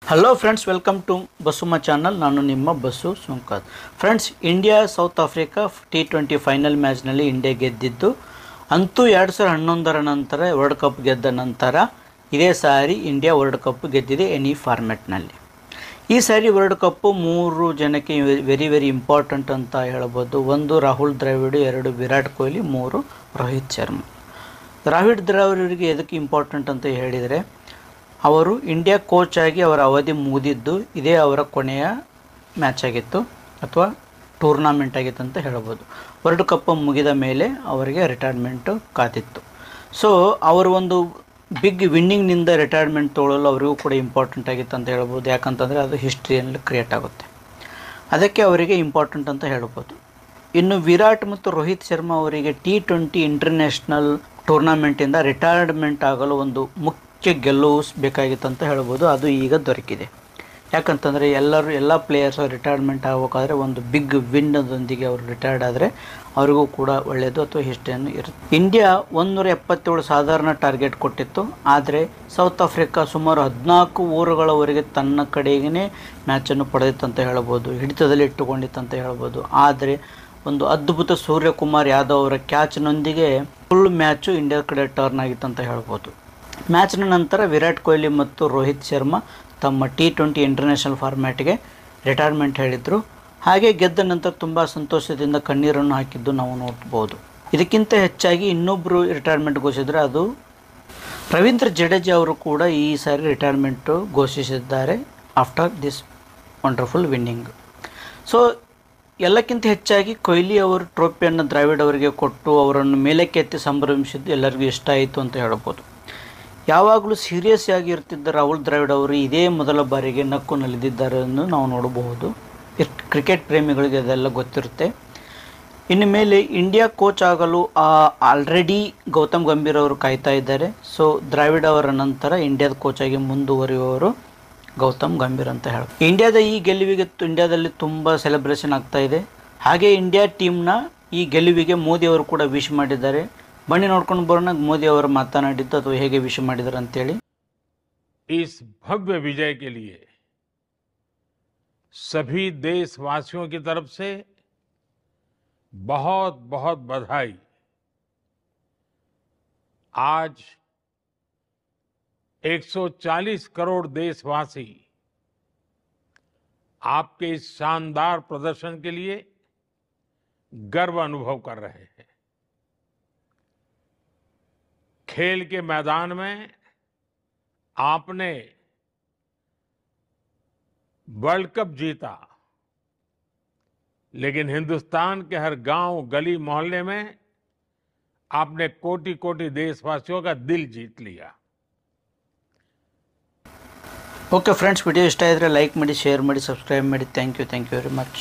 Hello friends, welcome to ಬಸುಮ channel. ನಾನು ನಿಮ್ಮ ಬಸ್ಸು ಸುಂಕತ್. Friends, India South Africa T20 final ಮ್ಯಾಚ್ನಲ್ಲಿ ಇಂಡಿಯಾ ಗೆದ್ದಿದ್ದು. ಅಂತೂ 2011ರ ನಂತರ ವರ್ಲ್ಡ್ ಕಪ್ ಗೆದ್ದ ನಂತರ ಇದೇ ಸಾರಿ ಇಂಡಿಯಾ ವರ್ಲ್ಡ್ ಕಪ್ ಗೆದ್ದಿದೆ ಎನಿ ಫಾರ್ಮ್ಯಾಟ್ನಲ್ಲಿ. ಈ ಸಾರಿ ವರ್ಲ್ಡ್ ಕಪ್ಪು 3 ಜನಕ್ಕೆ ವೆರಿ ಇಂಪಾರ್ಟೆಂಟ್ ಅಂತ ಹೇಳ್ಬೋದು. 1 ರಾಹುಲ್ ದ್ರಾವಿಡ್, 2 ವಿರಾಟ್ ಕೊಹ್ಲಿ, 3 ರೋಹಿತ್ ಶರ್ಮಾ. ರಾಹುಲ್ ದ್ರಾವಿಡ್ಗೆ ಎದಕ್ಕೆ ಇಂಪಾರ್ಟೆಂಟ್ ಅಂತ ಹೇಳಿದರೆ, ಅವರು ಇಂಡಿಯಾ ಕೋಚ್ ಆಗಿ ಅವರ ಅವಧಿ ಮುಗಿದಿದ್ದು ಇದೇ ಅವರ ಕೊನೆಯ ಮ್ಯಾಚ್ ಆಗಿತ್ತು ಅಥವಾ ಟೂರ್ನಾಮೆಂಟ್ ಆಗಿತ್ತು ಅಂತ ಹೇಳ್ಬೋದು. ವರ್ಲ್ಡ್ ಕಪ್ ಮುಗಿದ ಮೇಲೆ ಅವರಿಗೆ ರಿಟೈರ್ಮೆಂಟು ಕಾದಿತ್ತು. ಸೊ ಅವರು ಒಂದು ಬಿಗ್ ವಿನ್ನಿಂಗ್ನಿಂದ ರಿಟೈರ್ಮೆಂಟ್ ತೊಗೊಳ್ಳಲು ಅವರಿಗೂ ಕೂಡ ಇಂಪಾರ್ಟೆಂಟ್ ಆಗಿತ್ತು ಅಂತ ಹೇಳ್ಬೋದು. ಯಾಕಂತಂದರೆ ಅದು ಹಿಸ್ಟ್ರಿಯಲ್ಲಿ ಕ್ರಿಯೇಟ್ ಆಗುತ್ತೆ, ಅದಕ್ಕೆ ಅವರಿಗೆ ಇಂಪಾರ್ಟೆಂಟ್ ಅಂತ ಹೇಳ್ಬೋದು. ಇನ್ನು ವಿರಾಟ್ ಮತ್ತು ರೋಹಿತ್ ಶರ್ಮಾ ಅವರಿಗೆ T20 ಇಂಟರ್ನ್ಯಾಷನಲ್ ಟೂರ್ನಾಮೆಂಟಿಂದ ರಿಟೈರ್ಮೆಂಟ್ ಆಗಲು ಒಂದು ಮುಖ್ಯ ಗೆಲುವು ಬೇಕಾಗಿತ್ತು ಅಂತ ಹೇಳ್ಬೋದು. ಅದು ಈಗ ದೊರಕಿದೆ. ಯಾಕಂತಂದರೆ ಎಲ್ಲ ಪ್ಲೇಯರ್ಸ್ ರಿಟೈರ್ಮೆಂಟ್ ಆಗಬೇಕಾದ್ರೆ ಒಂದು ಬಿಗ್ ವಿನ್ನದೊಂದಿಗೆ ಅವರು ರಿಟೈರ್ಡ್ ಆದರೆ ಅವರಿಗೂ ಕೂಡ ಒಳ್ಳೆಯದು ಅಥವಾ ಹಿಸ್ಟ್ರಿಯನ್ನು ಇರುತ್ತೆ. ಇಂಡಿಯಾ 177 ಸಾಧಾರಣ ಟಾರ್ಗೆಟ್ ಕೊಟ್ಟಿತ್ತು. ಆದರೆ ಸೌತ್ ಆಫ್ರಿಕಾ ಸುಮಾರು 14 ಓವರ್ಗಳವರೆಗೆ ತನ್ನ ಕಡೆಗೇ ಮ್ಯಾಚನ್ನು ಪಡೆದಿತ್ತು ಅಂತ ಹೇಳ್ಬೋದು, ಹಿಡಿತದಲ್ಲಿ ಇಟ್ಟುಕೊಂಡಿತ್ತು ಅಂತ ಹೇಳ್ಬೋದು. ಆದರೆ ಒಂದು ಅದ್ಭುತ ಸೂರ್ಯಕುಮಾರ್ ಯಾದವ್ ಅವರ ಕ್ಯಾಚ್ನೊಂದಿಗೆ ಫುಲ್ ಮ್ಯಾಚು ಇಂಡಿಯಾ ಕಡೆ ಟರ್ನ್ ಆಗಿತ್ತು ಅಂತ ಹೇಳ್ಬೋದು. ಮ್ಯಾಚ್ನ ನಂತರ ವಿರಾಟ್ ಕೊಹ್ಲಿ ಮತ್ತು ರೋಹಿತ್ ಶರ್ಮಾ ತಮ್ಮ T20 ಇಂಟರ್ನ್ಯಾಷನಲ್ ಫಾರ್ಮ್ಯಾಟ್ಗೆ ರಿಟೈರ್ಮೆಂಟ್ ಹೇಳಿದರು. ಹಾಗೆ ಗೆದ್ದ ನಂತರ ತುಂಬ ಸಂತೋಷದಿಂದ ಕಣ್ಣೀರನ್ನು ಹಾಕಿದ್ದು ನಾವು ನೋಡ್ಬೋದು. ಇದಕ್ಕಿಂತ ಹೆಚ್ಚಾಗಿ ಇನ್ನೊಬ್ಬರು ರಿಟೈರ್ಮೆಂಟ್ ಘೋಷಿಸಿದರೆ ಅದು ರವೀಂದ್ರ ಜಡೇಜಾ ಅವರು ಕೂಡ ಈ ಸಾರಿ ರಿಟೈರ್ಮೆಂಟು ಘೋಷಿಸಿದ್ದಾರೆ after this wonderful winning. So ಎಲ್ಲಕ್ಕಿಂತ ಹೆಚ್ಚಾಗಿ ಕೊಹ್ಲಿ ಅವರು ಟ್ರೋಫಿಯನ್ನು ದ್ರಾವಿಡ್ ಅವರಿಗೆ ಕೊಟ್ಟು ಅವರನ್ನು ಮೇಲಕ್ಕೆತ್ತಿ ಸಂಭ್ರಮಿಸಿದ್ದು ಎಲ್ಲರಿಗೂ ಇಷ್ಟ ಆಯಿತು ಅಂತ ಹೇಳ್ಬೋದು. ಯಾವಾಗಲೂ ಸೀರಿಯಸ್ ಆಗಿ ಇರ್ತಿದ್ದ ರಾಹುಲ್ ದ್ರಾವಿಡ್ ಅವರು ಇದೇ ಮೊದಲ ಬಾರಿಗೆ ನಕ್ಕು ನಲಿದಿದ್ದಾರೆ ಎಂದು ನಾವು ನೋಡಬಹುದು. ಕ್ರಿಕೆಟ್ ಪ್ರೇಮಿಗಳಿಗೆ ಅದೆಲ್ಲ ಗೊತ್ತಿರುತ್ತೆ. ಇನ್ನು ಮೇಲೆ ಇಂಡಿಯಾ ಕೋಚ್ ಆಗಲು ಆಲ್ರೆಡಿ ಗೌತಮ್ ಗಂಭೀರ್ ಅವರು ಕಾಯ್ತಾ ಇದ್ದಾರೆ. ಸೊ ದ್ರಾವಿಡ್ ಅವರ ನಂತರ ಇಂಡಿಯಾದ ಕೋಚ್ ಆಗಿ ಮುಂದುವರಿಯುವವರು ಗೌತಮ್ ಗಂಭೀರ್ ಅಂತ ಹೇಳ್ಬೋದು. ಇಂಡಿಯಾದ ಈ ಗೆಲುವಿಗೆ ಇಂಡಿಯಾದಲ್ಲಿ ತುಂಬ ಸೆಲೆಬ್ರೇಷನ್ ಆಗ್ತಾ ಇದೆ. ಹಾಗೆ ಇಂಡಿಯಾ ಟೀಮ್ನ ಈ ಗೆಲುವಿಗೆ ಮೋದಿ ಅವರು ಕೂಡ ವಿಶ್ ಮಾಡಿದ್ದಾರೆ. ಬನ್ನಿ ನೋಡ್ಕೊಂಡು ಬರೋಣ ಮೋದಿ ಅವರು ಮಾತನಾಡಿದ್ದು ಅಥವಾ ಹೇಗೆ ವಿಶ್ ಮಾಡಿದ್ದಾರೆ ಅಂತೇಳಿ. इस भव्य विजय के लिए सभी देशवासियों की तरफ से बहुत बहुत बधाई. आज 140 करोड़ देशवासी आपके इस शानदार प्रदर्शन के लिए गर्व अनुभव कर रहे हैं. खेल के मैदान में आपने वर्ल्ड कप जीता, लेकिन हिंदुस्तान के हर गांव, गली, मोहल्ले में आपने कोटि कोटि देशवासियों का दिल जीत लिया. ಓಕೆ ಫ್ರೆಂಡ್ಸ್, ವಿಡಿಯೋ ಇಷ್ಟ ಇದ್ದರೆ ಲೈಕ್ ಮಾಡಿ, ಶೇರ್ ಮಾಡಿ, ಸಬ್ಸ್ಕ್ರೈಬ್ ಮಾಡಿ. Thank you very much.